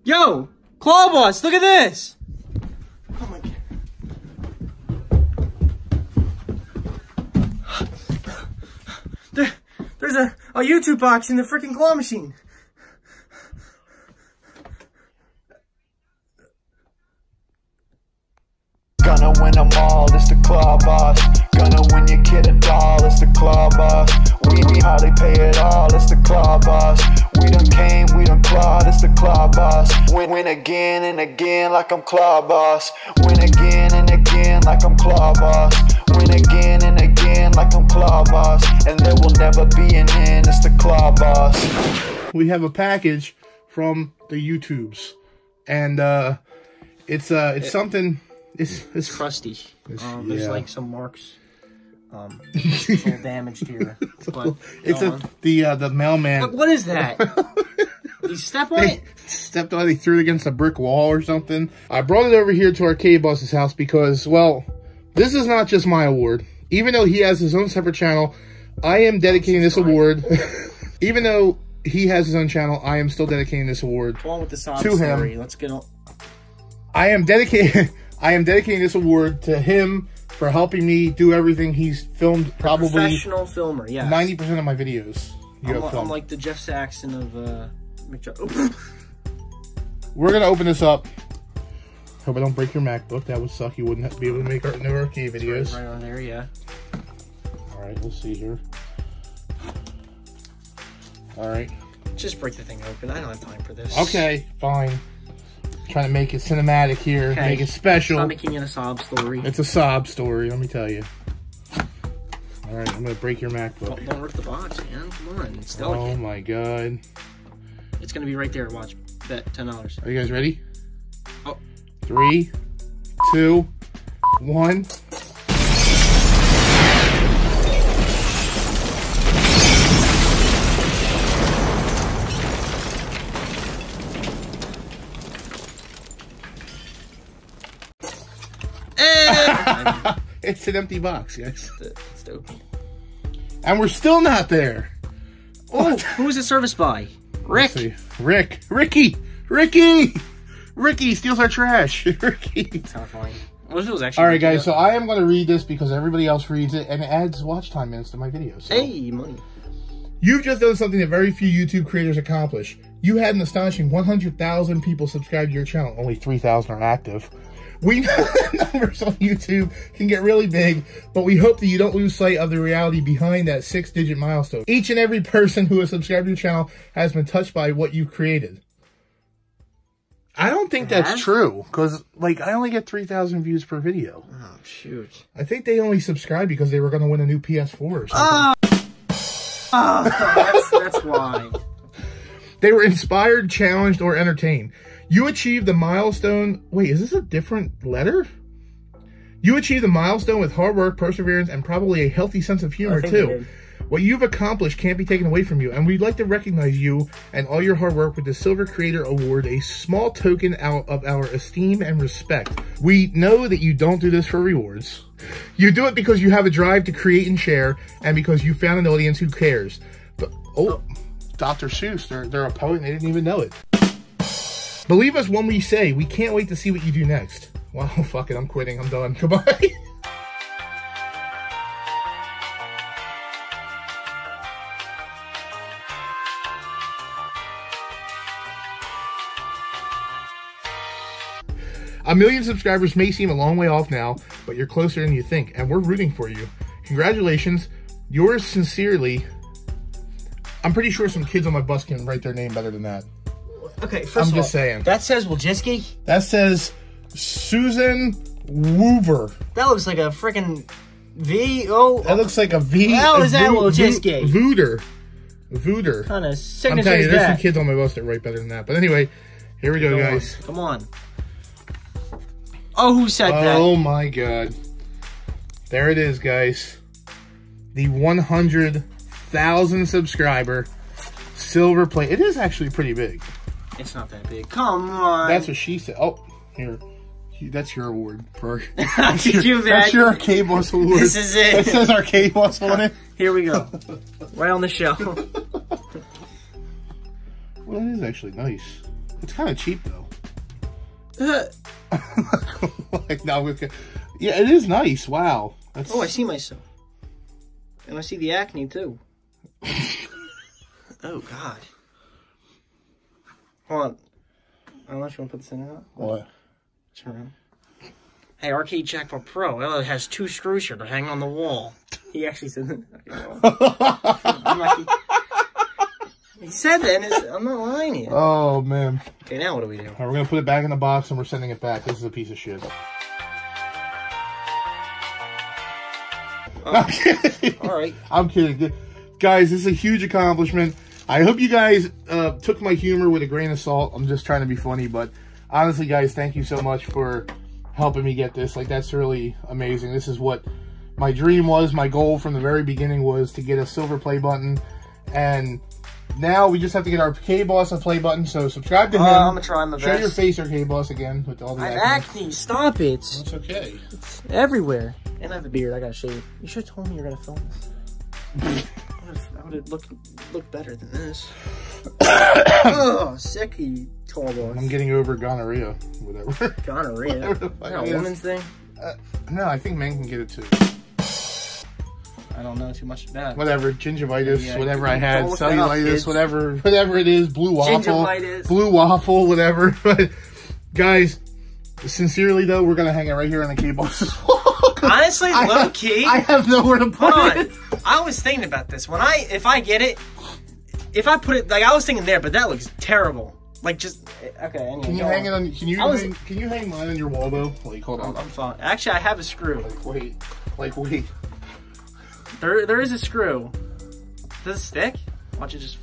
Yo, Clawboss, look at this. Oh my god. There's a YouTube box in the freaking claw machine. Gonna win them all, it's the Clawboss. Gonna win your kid a doll, it's the Clawboss. We hardly pay it all, it's the Clawboss. We done came, we done clawed, it's the Clawboss. Win again and again like I'm Clawboss. Win again and again like I'm Clawboss. Win again and again like I'm Clawboss. And there will never be an end, it's the Clawboss. We have a package from the YouTubes, and it's something. It's crusty. There's like some marks. It's a little damaged here. But it's the mailman. What is that? You step on it? Stepped on it. He threw it against a brick wall or something. I brought it over here to our Clawboss's house because, well, this is not just my award. Even though he has his own separate channel, I am dedicating this award. Even though he has his own channel, I am still dedicating this award along with the sob to story. him. Let's get on. I am dedicating this award to him for helping me do everything. He's filmed probably Professional filmer, yeah. 90% of my videos. I'm like the Jeff Saxon of McJoe. We're gonna open this up. Hope I don't break your MacBook. That would suck. You wouldn't be able to make our new arcade videos. Right on there, yeah. All right, we'll see here. All right. Just break the thing open. I don't have time for this. Okay, fine. Trying to make it cinematic here, okay. Make it special. Stop making it a sob story. It's a sob story, let me tell you. All right, I'm gonna break your MacBook. Don't rip the box, man. Come on, it's delicate. Oh my god. It's gonna be right there. Watch. Bet $10. Are you guys ready? Oh. 3, 2, 1. It's an empty box, guys. It's dope. And we're still not there. Oh, who was it serviced by? Rick. Ricky steals our trash. Ricky. That's not funny. Well, it was actually. All right, guys. So I am going to read this because everybody else reads it, and it adds watch time minutes to my videos. So. Hey, money. You've just done something that very few YouTube creators accomplish. You had an astonishing 100,000 people subscribe to your channel. Only 3,000 are active. We know that numbers on YouTube can get really big, but we hope that you don't lose sight of the reality behind that 6-digit milestone. Each and every person who has subscribed to your channel has been touched by what you've created. I don't think that's true, because, like, I only get 3,000 views per video. Oh, shoot. I think they only subscribed because they were going to win a new PS4 or something. That's why. They were inspired, challenged, or entertained. You achieved the milestone. Wait, is this a different letter? You achieved the milestone with hard work, perseverance, and probably a healthy sense of humor, too. What you've accomplished can't be taken away from you, and we'd like to recognize you and all your hard work with the Silver Creator Award, a small token out of our esteem and respect. We know that you don't do this for rewards. You do it because you have a drive to create and share, and because you found an audience who cares. But, Dr. Seuss, they're a poet and they didn't even know it. Believe us when we say we can't wait to see what you do next. Well, fuck it, I'm quitting. I'm done. Goodbye. A million subscribers may seem a long way off now, but you're closer than you think, and we're rooting for you. Congratulations. Yours sincerely. I'm pretty sure some kids on my bus can write their name better than that. Okay, first I'm of all, just saying. That says Wojcicki? That says Susan Woover. That looks like a freaking V-O... That looks like a V... How is that Wojcicki? Vooter. Kind of I'm signature telling you, is there's that? some kids on my bus that write better than that. But anyway, here we go, guys. Come on. Oh, who said that? Oh my god. There it is, guys. The 100,000 subscriber silver plate. It is actually pretty big. It's not that big. Come on. That's what she said. Oh, here. That's your award. That's your Arcade Boss award. This is it. It says Arcade Boss on it. Here we go. Right on the shelf. Well, it is actually nice. It's kind of cheap, though. Like, no, yeah, it is nice. Wow. That's... Oh, I see myself. And I see the acne, too. Oh, God. Hold on. I don't know if you want to put this in or not. What? Turn around. Hey, Arcade Jackpot Pro. It has 2 screws here to hang on the wall. He actually said that. He said that, and I'm not lying to you. Oh, man. Okay, now what do we do? All right, we're going to put it back in the box, and we're sending it back. This is a piece of shit. Oh. I'm kidding. All right. I'm kidding. Guys, this is a huge accomplishment. I hope you guys took my humor with a grain of salt. I'm just trying to be funny, but honestly, guys, thank you so much for helping me get this. Like, that's really amazing. This is what my dream was. My goal from the very beginning was to get a silver play button, and now we just have to get our K-Boss a play button. So subscribe to him. I'm gonna try my best. Show your face, our K-Boss, again with all the I have acne. acne. Stop it. It's okay. It's everywhere. And I have a beard. I gotta shave. You should have told me you were gonna film this. I would have looked better than this. Oh, sicky, Clawboss. I'm getting over gonorrhea, whatever. Gonorrhea. Is that a woman's thing? No, I think men can get it too. I don't know too much about it. Whatever, gingivitis, Yeah, whatever I had, don't look that up, cellulitis, kids. whatever it is, blue waffle, whatever. But guys, sincerely though, we're gonna hang it right here on the K-Boss's wall. Honestly, low key, I have nowhere to put hold on. it. I was thinking about this if I get it, if I put it like I was thinking there, but that looks terrible. Like just okay. Anyway, Can you hang it on? Can you hang mine on your wall though? Like hold on. I'm fine. Actually, I have a screw. Like wait. There is a screw. Does it stick? Watch it just.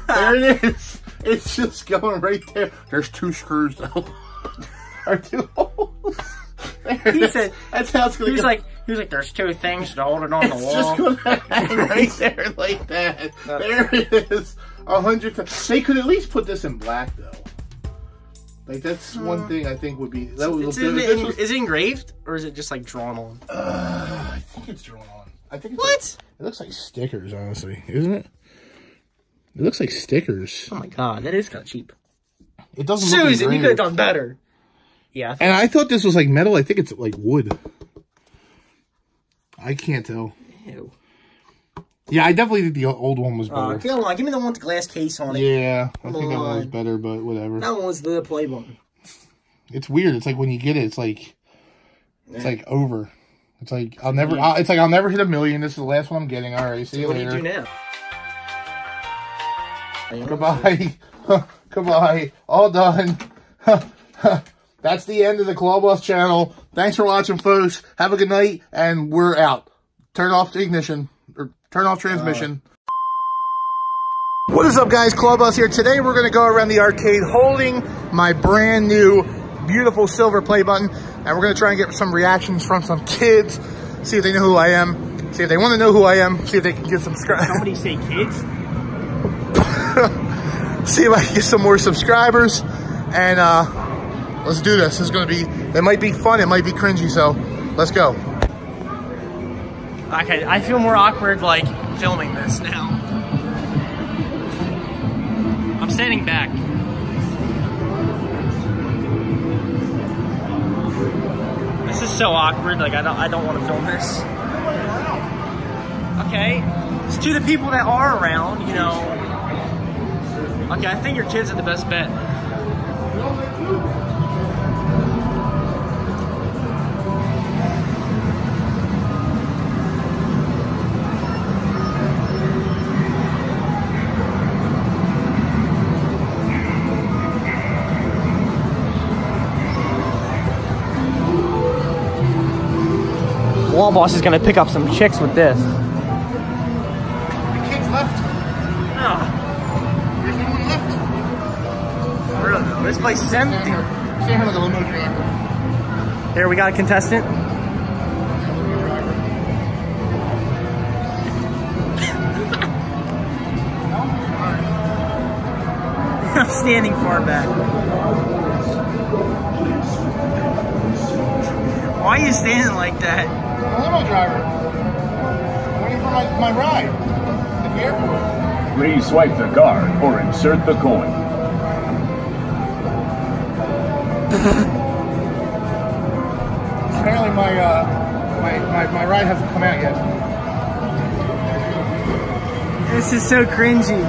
There it is. It's just going right there. There's 2 screws though. Or 2 holes. He said that's how it's gonna go. He was like, there's 2 things to hold it on the wall. It's just gonna hang right there like that. There it is. 100 times. They could at least put this in black though. Like that's one thing I think would be that would look good. Is it engraved or is it just like drawn on? I think it's drawn on. I think it's what? It looks like stickers, honestly, isn't it? It looks like stickers. Oh my god, that is kind of cheap. It doesn't Susan, look you could have done better. Yeah. And I thought this was like metal. I think it's like wood. I can't tell. Ew. Yeah, I definitely think the old one was better. Come on, give me the one with the glass case on it. Yeah, I think that one was better, but whatever. That one was the play button. It's weird. It's like when you get it, it's like over. It's like I'll never hit $1 million. This is the last one I'm getting. All right, see you later. What do you do now? Goodbye. Goodbye. All done. That's the end of the Clawboss channel. Thanks for watching, folks. Have a good night, and we're out. Turn off the ignition, or turn off transmission. What is up, guys? Clawboss here. Today, we're going to go around the arcade holding my brand new, beautiful silver play button, and we're going to try and get some reactions from some kids, see if they know who I am, see if they want to know who I am, see if they can get some Somebody say kids? see if I can get some more subscribers, and let's do this. This is going to be, it might be fun, it might be cringy, so let's go. Okay, I feel more awkward, like, filming this now. I'm standing back. This is so awkward, like, I don't want to film this. Okay, it's to the people that are around, you know. Okay, I think your kids are the best bet. Clawboss is gonna pick up some chicks with this. The kids left. Oh, There's no one left. for real though, this place is empty. Stand here like a limo driver. Here, we got a contestant. I'm standing far back. Why are you standing like that? I'm a limo driver. Waiting for my ride at the airport. Please swipe the card or insert the coin. Apparently my ride hasn't come out yet. This is so cringy.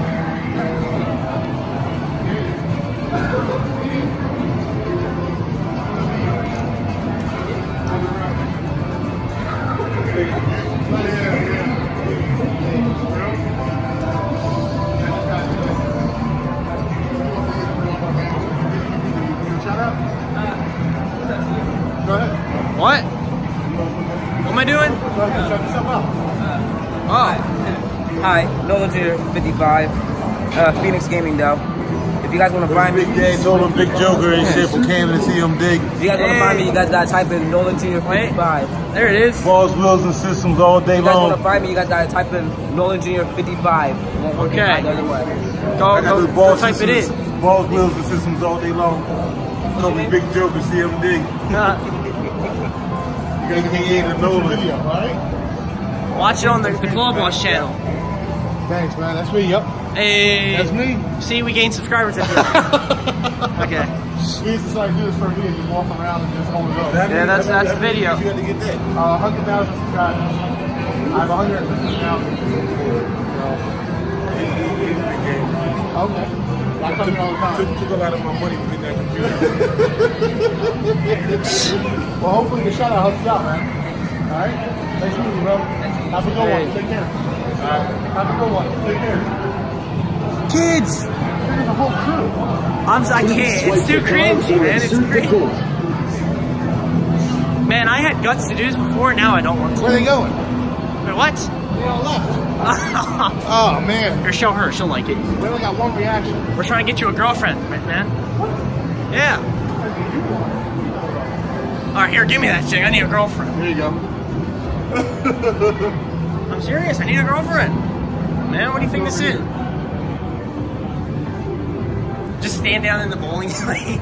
Go ahead. What? What am I doing? Go ahead, shut yourself up. Oh. Hi, Nolan Jr. 55. Phoenix Gaming though. If you guys want to find me, Big Dad told him Big Joker and shit from Canada to see him dig. if you guys want to find me, you guys gotta type in Nolan Jr. 55. There it is. Balls, wheels, and systems all day If you guys want to long. find me, you guys gotta type in Nolan Jr. 55. Won't work Okay. the other way. Go, I got the go balls, type it in. balls, wheels, and systems all day long. Told me Big Joker to see him dig. You guys can hear the Nolan. Video, all right? Watch it on the Clawboss channel. Thanks, man. That's me. Yup. Hey. That's me. See, we gained subscribers at the Okay. We used to start doing this for a video, just walk around and just hold it up. Yeah, that's the video. You got to get that. 100,000 subscribers. I have 150,000. Okay. I come here all the time. Took a lot of my money with that computer. Well, hopefully the shout out helps you out, man. All right? Thanks for meeting you, bro. Have a good one. Take care. All right. Have a good one. Take care. Kids! There's a whole crew. I can't. It's too cringy, man. It's cringy. Man, I had guts to do this before. Now I don't want to. Where are they going? Wait, what? They all left. Oh, man. Or show her. She'll like it. We only got one reaction. We're trying to get you a girlfriend, man. Yeah. All right, here, give me that thing. I need a girlfriend. There you go. I'm serious. I need a girlfriend. Man, what do you think this is? Just stand down in the bowling alley.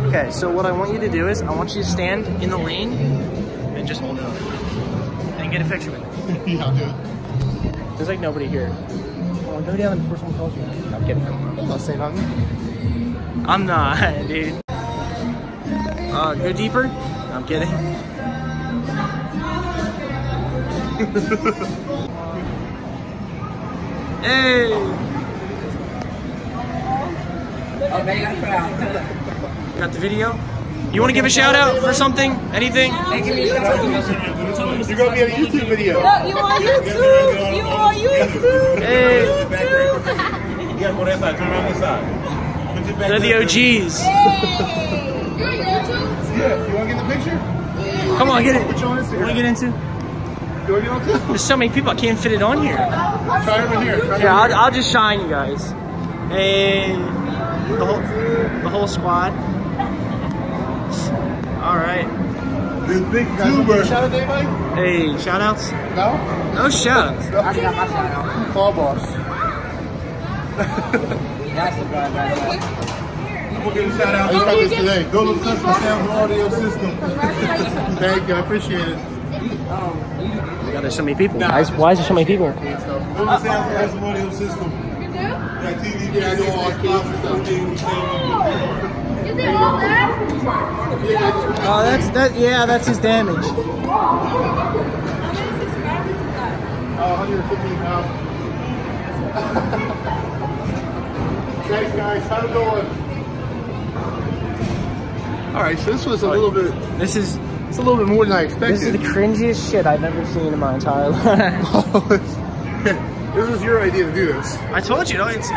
Okay, so what I want you to do is I want you to stand in the lane and just hold it up and get a picture with me. Yeah, I'll do it. There's like nobody here. Come on, go down before someone calls you. No, I'm kidding. I'll say nothing. I'm not, dude. Go deeper. I'm kidding. Hey! Got the video? You want to give a shout out for something? Anything? You're going to be on a YouTube video. You on YouTube? You on YouTube? Hey! You gotta go that side, turn around this side. Put your back They're the to OGs. Hey! You on YouTube? Yeah, you want to get the picture? Come on, get it. Put you on What do Instagram. I get into? You want to get on too? There's so many people, I can't fit it on here. Try over here. Try Yeah, over here. I'll just shine you guys. Hey, the whole squad. All right. this big You guys want to tuber. shout out to anybody? Hey, shout outs? No? No shout outs. I got my shout out. Clawboss. That's the guy, by the way. We'll give a shout I out. just got this today. Go to Custom Sound Audio System. Thank you. I appreciate it. God, there's so many people. Why is there so many people? Go to Sound Custom Audio System. Got TV, video, arcades, and stuff. You did all that? Oh, that's his damage. 115,000. Thanks, guys. How's it going? All right, so this was a little bit. This is It's a little bit more than I expected. This is the cringiest shit I've ever seen in my entire life. This was your idea to do this. I told you, it so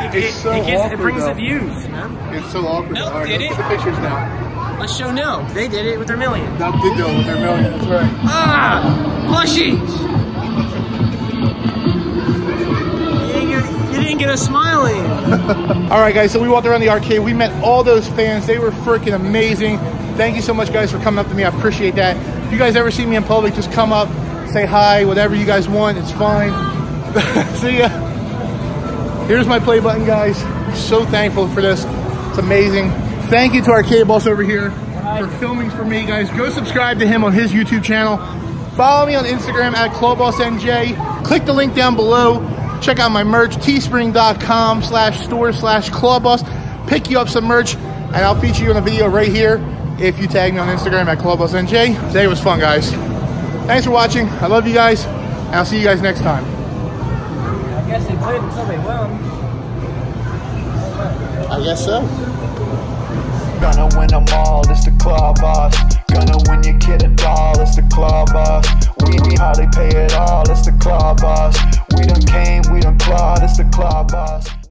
it awkward, brings though. the views, man. It's so awkward. Nope, All right, did let's it? put the pictures now. Let's show no. They did it with their million. That did do it with their million. That's right. Ah, plushies. You didn't get us smiling. All right, guys, so we walked around the arcade. We met all those fans. They were freaking amazing. Thank you so much, guys, for coming up to me. I appreciate that. If you guys ever see me in public, just come up, say hi, whatever you guys want. It's fine. See ya. Here's my play button, guys. So thankful for this. It's amazing. Thank you to our Clawboss over here for filming for me, guys. Go subscribe to him on his YouTube channel. Follow me on Instagram at ClawbossNJ. Click the link down below. Check out my merch, teespring.com/store/Clawboss. Pick you up some merch, and I'll feature you in a video right here if you tag me on Instagram at ClawbossNJ. Today was fun, guys. Thanks for watching. I love you guys, and I'll see you guys next time. I guess they played until they won. I guess so. Gonna win them all, it's the Clawboss. Gonna win your kid a doll, it's the Clawboss. We hardly pay it all, it's the Clawboss. We done came, we done clawed, it's the Clawboss.